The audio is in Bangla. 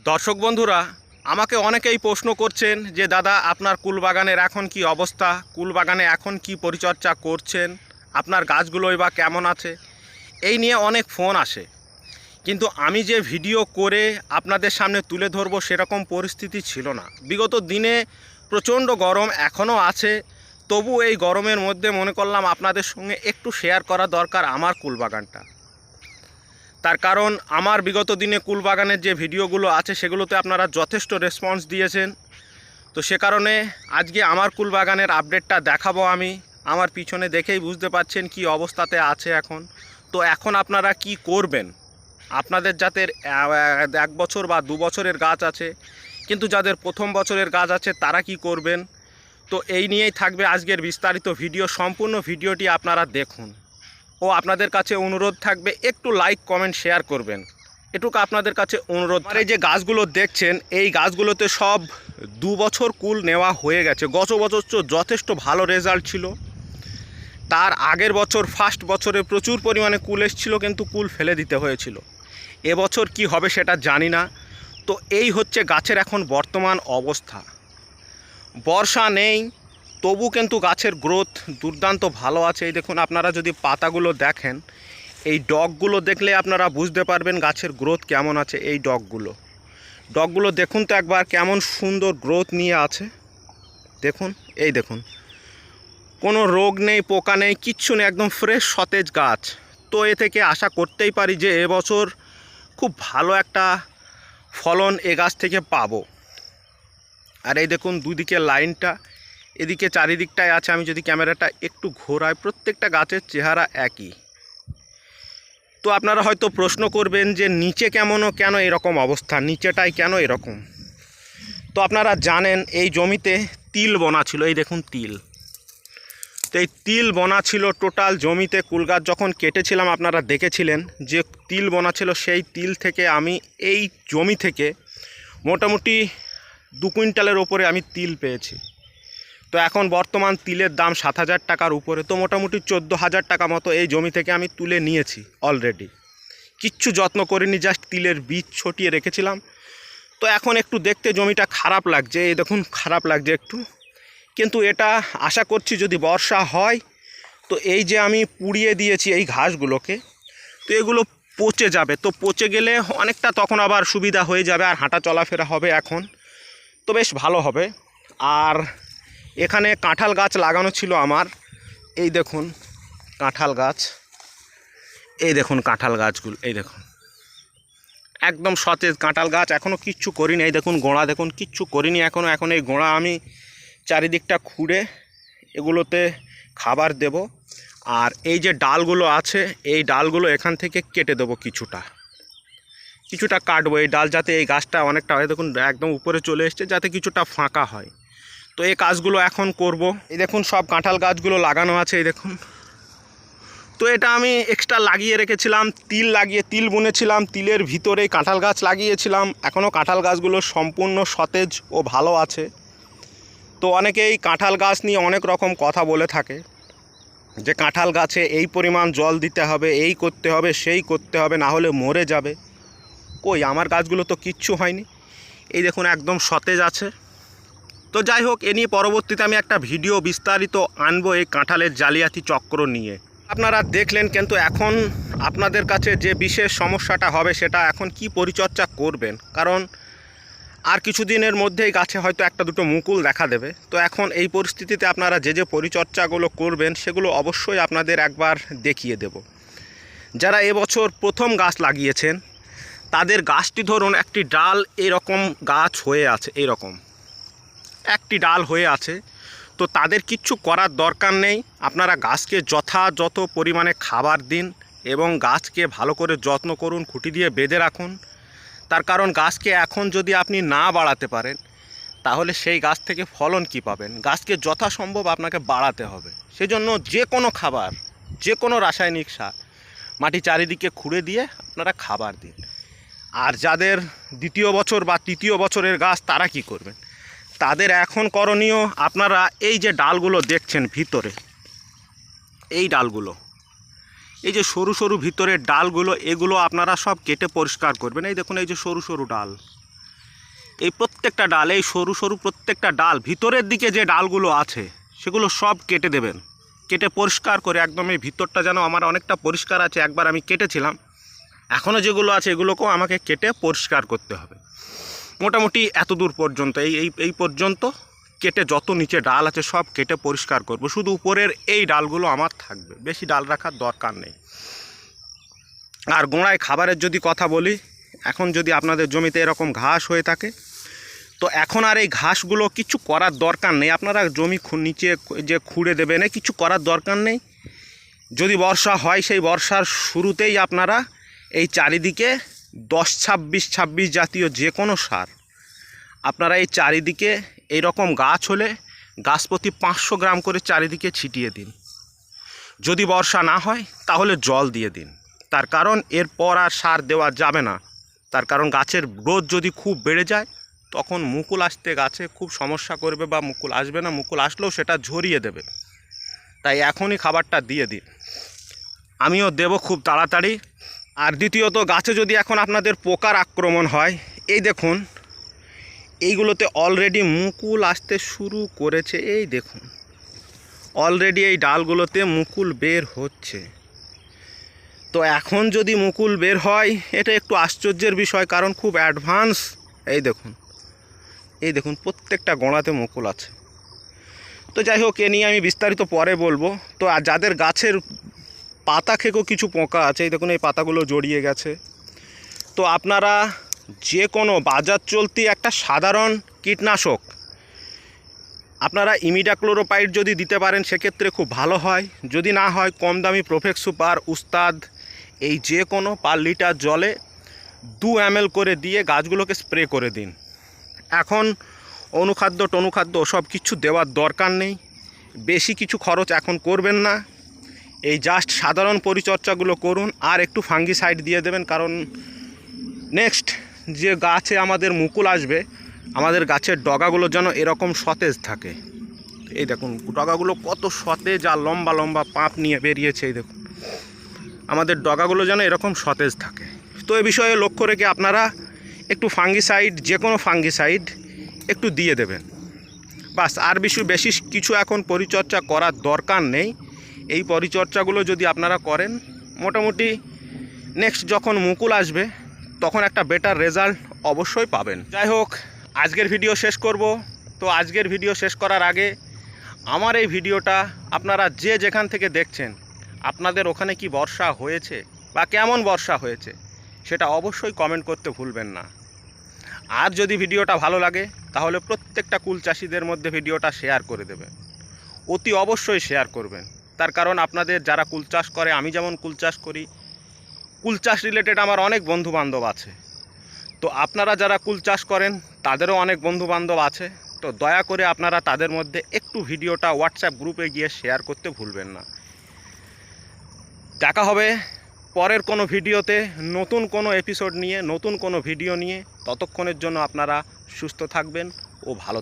দর্শক বন্ধুরা, আমাকে অনেকেই প্রশ্ন করছেন যে দাদা আপনার কুলবাগানের এখন কি অবস্থা, কুলবাগানে এখন কি পরিচর্যা করছেন, আপনার গাছগুলোই বা কেমন আছে, এই নিয়ে অনেক ফোন আসে। কিন্তু আমি যে ভিডিও করে আপনাদের সামনে তুলে ধরবো সেরকম পরিস্থিতি ছিল না। বিগত দিনে প্রচণ্ড গরম এখনও আছে, তবু এই গরমের মধ্যে মনে করলাম আপনাদের সঙ্গে একটু শেয়ার করা দরকার আমার কুলবাগানটা। তার কারণ আমার বিগত দিনে কুলবাগানের যে ভিডিওগুলো আছে সেগুলোতে আপনারা যথেষ্ট রেসপন্স দিয়েছেন। তো সে কারণে আজকে আমার কুলবাগানের আপডেটটা দেখাবো আমি। আমার পিছনে দেখেই বুঝতে পারছেন কি অবস্থাতে আছে এখন। তো এখন আপনারা কি করবেন, আপনাদের যাদের 1 বছর বা 2 বছরের গাছ আছে, কিন্তু যাদের প্রথম বছরের গাছ আছে তারা কি করবেন, তো এই নিয়েই থাকবে আজকের বিস্তারিত ভিডিও। সম্পূর্ণ ভিডিওটি আপনারা দেখুন ও আপনাদের কাছে অনুরোধ থাকবে একটু লাইক কমেন্ট শেয়ার করবেন, এটুকু আপনাদের কাছে অনুরোধ। আর এই যে গাছগুলো দেখছেন, এই গাছগুলোতে সব 2 বছর কুল নেওয়া হয়ে গেছে। গত বছর তো যথেষ্ট ভালো রেজাল্ট ছিল, তার আগের বছর ফার্স্ট বছরে প্রচুর পরিমাণে কুল এসেছিলো, কিন্তু কুল ফেলে দিতে হয়েছিল। এবছর কি হবে সেটা জানি না। তো এই হচ্ছে গাছের এখন বর্তমান অবস্থা। বর্ষা নেই, তবু কিন্তু গাছের গ্রোথ দুর্দান্ত ভালো আছে। এই দেখুন, আপনারা যদি পাতাগুলো দেখেন, এই ডগগুলো দেখলে আপনারা বুঝতে পারবেন গাছের গ্রোথ কেমন আছে। এই ডগগুলো দেখুন তো একবার, কেমন সুন্দর গ্রোথ নিয়ে আছে দেখুন। এই দেখুন, কোনো রোগ নেই, পোকা নেই, কিচ্ছু নেই, একদম ফ্রেশ সতেজ গাছ। তো এ থেকে আশা করতেই পারি যে এবছর খুব ভালো একটা ফলন এ গাছ থেকে পাবো। আর এই দেখুন দুদিকে লাইনটা, এদিকে চারিদিকটায় আছে। আমি যদি ক্যামেরাটা একটু ঘোরাই, প্রত্যেকটা গাছের চেহারা একই। তো আপনারা হয়তো প্রশ্ন করবেন যে নিচে কেন এরকম অবস্থা, নিচেটাই কেন এরকম। তো আপনারা জানেন এই জমিতে তিল বোনা ছিল। এই দেখুন তিল, তো এই তিল বোনা ছিল টোটাল জমিতে। কুল গাছ যখন কেটেছিলাম আপনারা দেখেছিলেন যে তিল বোনা ছিল। সেই তিল থেকে আমি এই জমি থেকে মোটামুটি 2 কুইন্টালের ওপরে আমি তিল পেয়েছি। তো এখন বর্তমান তিলের দাম 7,000 টাকার উপরে। তো মোটামুটি 14,000 টাকা মতো এই জমি থেকে আমি তুলে নিয়েছি অলরেডি। কিচ্ছু যত্ন করিনি, জাস্ট তিলের বীজ ছটিয়ে রেখেছিলাম। তো এখন একটু দেখতে জমিটা খারাপ লাগছে, এই দেখুন খারাপ লাগছে একটু। কিন্তু এটা আশা করছি যদি বর্ষা হয়, তো এই যে আমি পুড়িয়ে দিয়েছি এই ঘাসগুলোকে, তো এগুলো পচে যাবে। তো পচে গেলে অনেকটা তখন আবার সুবিধা হয়ে যাবে, আর হাঁটা চলাফেরা হবে এখন, তো বেশ ভালো হবে। আর এখানে কাঁঠাল গাছ লাগানো ছিল আমার। এই দেখুন কাঁঠাল গাছ, এই দেখুন কাঁঠাল গাছগুলো, এই দেখুন একদম সতেজ কাঁঠাল গাছ। এখনও কিচ্ছু করিনি। এই দেখুন গোড়া দেখুন, কিচ্ছু করিনি এখনও। এখন এই গোড়া আমি চারিদিকটা খুঁড়ে এগুলোতে খাবার দেব। আর এই যে ডালগুলো আছে, এই ডালগুলো এখান থেকে কেটে দেবো, কিছুটা কাটবো এই ডাল, যাতে এই গাছটা অনেকটা হয়। দেখুন একদম উপরে চলে এসছে, যাতে কিছুটা ফাঁকা হয়। তো এই কাজগুলো এখন করব। এই দেখুন সব কাঁঠাল গাছগুলো লাগানো আছে, এই দেখুন। তো এটা আমি এক্সট্রা লাগিয়ে রেখেছিলাম, তিল বুনেছিলাম, তিলের ভিতরেই কাঁঠাল গাছ লাগিয়েছিলাম। এখনও কাঁঠাল গাছগুলো সম্পূর্ণ সতেজ ও ভালো আছে। তো অনেকেই কাঁঠাল গাছ নিয়ে অনেক রকম কথা বলে থাকে যে কাঁঠাল গাছে এই পরিমাণ জল দিতে হবে, এই করতে হবে, সেই করতে হবে, না হলে মরে যাবে। কই, আমার গাছগুলো তো কিচ্ছু হয়নি। এই দেখুন একদম সতেজ আছে। তো যাই হোক, এ নিয়ে পরবর্তীতে আমি একটা ভিডিও বিস্তারিত আনবো এই কাঁঠালের জালিয়াতি চক্র নিয়ে। আপনারা দেখলেন, কিন্তু এখন আপনাদের কাছে যে বিশেষ সমস্যাটা হবে সেটা এখন কি পরিচর্যা করবেন। কারণ আর কিছুদিনের মধ্যেই গাছে হয়তো একটা দুটো মুকুল দেখা দেবে। তো এখন এই পরিস্থিতিতে আপনারা যে পরিচর্যাগুলো করবেন সেগুলো অবশ্যই আপনাদের একবার দেখিয়ে দেব। যারা এবছর প্রথম গাছ লাগিয়েছেন তাদের গাছটি ধরুন একটি ডাল এরকম গাছ হয়ে আছে, এরকম একটি ডাল হয়ে আছে। তো তাদের কিচ্ছু করার দরকার নেই। আপনারা গাছকে যথাযথ পরিমাণে খাবার দিন এবং গাছকে ভালো করে যত্ন করুন, খুঁটি দিয়ে বেঁধে রাখুন। তার কারণ গাছকে এখন যদি আপনি না বাড়াতে পারেন, তাহলে সেই গাছ থেকে ফলন কি পাবেন। গাছকে যথাসম্ভব আপনাকে বাড়াতে হবে। সেজন্য যে কোনো খাবার, যে কোনো রাসায়নিক সার মাটি চারিদিকে খুঁড়ে দিয়ে আপনারা খাবার দিন। আর যাদের 2য় বছর বা 3য় বছরের গাছ, তারা কি করবেন, তাদের এখন করণীয়, আপনারা এই যে ডালগুলো দেখছেন ভিতরে, এই ডালগুলো, এই যে সরু সরু ভিতরের ডালগুলো, এগুলো আপনারা সব কেটে পরিষ্কার করবেন। এই দেখুন এই যে সরু সরু ডাল, এই প্রত্যেকটা ডাল, এই সরু সরু প্রত্যেকটা ডাল, ভিতরের দিকে যে ডালগুলো আছে সেগুলো সব কেটে দেবেন। কেটে পরিষ্কার করে একদম এই ভিতরটা যেন আমার অনেকটা পরিষ্কার আছে, একবার আমি কেটেছিলাম, এখনও যেগুলো আছে এগুলোকেও আমাকে কেটে পরিষ্কার করতে হবে। মোটামুটি এত দূর পর্যন্ত এই পর্যন্ত কেটে যত নিচে ডাল আছে সব কেটে পরিষ্কার করব। শুধু উপরের এই ডালগুলো আমার থাকবে, বেশি ডাল রাখার দরকার নেই। আর গোড়ায় খাবারের যদি কথা বলি, এখন যদি আপনাদের জমিতে এরকম ঘাস হয়ে থাকে তো এখন আর এই ঘাসগুলো কিছু করার দরকার নেই। আপনারা জমি নিচে যে খুঁড়ে দেবেন, কিছু করার দরকার নেই। যদি বর্ষা হয় সেই বর্ষার শুরুতেই আপনারা এই চারিদিকে 10-26 জাতীয় যে কোনো সার আপনারা এই চারিদিকে এইরকম গাছ হলে গাছ প্রতি 500 গ্রাম করে চারিদিকে ছিটিয়ে দিন। যদি বর্ষা না হয় তাহলে জল দিয়ে দিন। তার কারণ এরপর আর সার দেওয়া যাবে না। তার কারণ গাছের গ্রোথ যদি খুব বেড়ে যায় তখন মুকুল আসতে গাছে খুব সমস্যা করবে, বা মুকুল আসবে না, মুকুল আসলেও সেটা ঝরিয়ে দেবে। তাই এখনই খাবারটা দিয়ে দিন, আমিও দেব খুব তাড়াতাড়ি। আর দ্বিতীয়ত, গাছে যদি এখন আপনাদের পোকার আক্রমণ হয়, এই দেখুন এইগুলোতে অলরেডি মুকুল আসতে শুরু করেছে। এই দেখুন অলরেডি এই ডালগুলোতে মুকুল বের হচ্ছে। তো এখন যদি মুকুল বের হয় এটা একটু আশ্চর্যের বিষয়, কারণ খুব অ্যাডভান্স। এই দেখুন প্রত্যেকটা গোড়াতে মুকুল আছে। তো যাই হোক, এ নিয়ে আমি বিস্তারিত পরে বলবো। তো আর যাদের গাছের পাতা খেকেও কিছু পোকা আছে, এই দেখুন এই পাতাগুলো জড়িয়ে গেছে, তো আপনারা যে কোনো বাজার চলতি একটা সাধারণ কীটনাশক আপনারা ইমিডাক্লোরোপাইড যদি দিতে পারেন সেক্ষেত্রে খুব ভালো হয়। যদি না হয় কম দামি প্রোফেক্স সুপার, উস্তাদ, এই যে কোনো পার লিটার জলে 2 ml করে দিয়ে গাছগুলোকে স্প্রে করে দিন। এখন অনুখাদ্য টনুখাদ্য সব কিছু দেওয়ার দরকার নেই, বেশি কিছু খরচ এখন করবেন না। এই জাস্ট সাধারণ পরিচর্যাগুলো করুন, আর একটু ফাঙ্গিসাইড দিয়ে দেবেন। কারণ নেক্সট যে গাছে আমাদের মুকুল আসবে, আমাদের গাছের ডগাগুলো যেন এরকম সতেজ থাকে। এই দেখুন ডগাগুলো কত সতেজ আর লম্বা লম্বা পাঁপ নিয়ে বেরিয়েছে। এই দেখুন আমাদের ডগাগুলো যেন এরকম সতেজ থাকে। তো এ বিষয়ে লক্ষ্য রেখে আপনারা একটু ফাঙ্গিসাইড, যে কোনো ফাঙ্গিসাইড একটু দিয়ে দেবেন, বাস। আর বেশি কিছু এখন পরিচর্যা করার দরকার নেই। এই পরিচর্যাগুলো যদি আপনারা করেন, মোটামুটি নেক্সট যখন মুকুল আসবে তখন একটা বেটার রেজাল্ট অবশ্যই পাবেন। যাই হোক, আজকের ভিডিও শেষ করব। তো আজকের ভিডিও শেষ করার আগে আমার এই ভিডিওটা আপনারা যে যেখান থেকে দেখছেন, আপনাদের ওখানে কি বর্ষা হয়েছে বা কেমন বর্ষা হয়েছে সেটা অবশ্যই কমেন্ট করতে ভুলবেন না। আর যদি ভিডিওটা ভালো লাগে তাহলে প্রত্যেকটা কুল চাষিদের মধ্যে ভিডিওটা শেয়ার করে দেবেন, অতি অবশ্যই শেয়ার করবেন। তার কারণ আপনাদের যারা কুল চাষ করে, আমি যেমন কুল চাষ করি, কুল চাষ রিলেটেড আমার অনেক বন্ধু বান্ধব আছে। তো আপনারা যারা কুল চাষ করেন তাদেরও অনেক বন্ধু বান্ধব আছে। তো দয়া করে আপনারা তাদের মধ্যে একটু ভিডিওটা হোয়াটসঅ্যাপ গ্রুপে গিয়ে শেয়ার করতে ভুলবেন না। দেখা হবে পরের কোনো ভিডিওতে, নতুন কোনো এপিসোড নিয়ে, নতুন কোনো ভিডিও নিয়ে। ততক্ষণের জন্য আপনারা সুস্থ থাকবেন ও ভালো থাকবেন।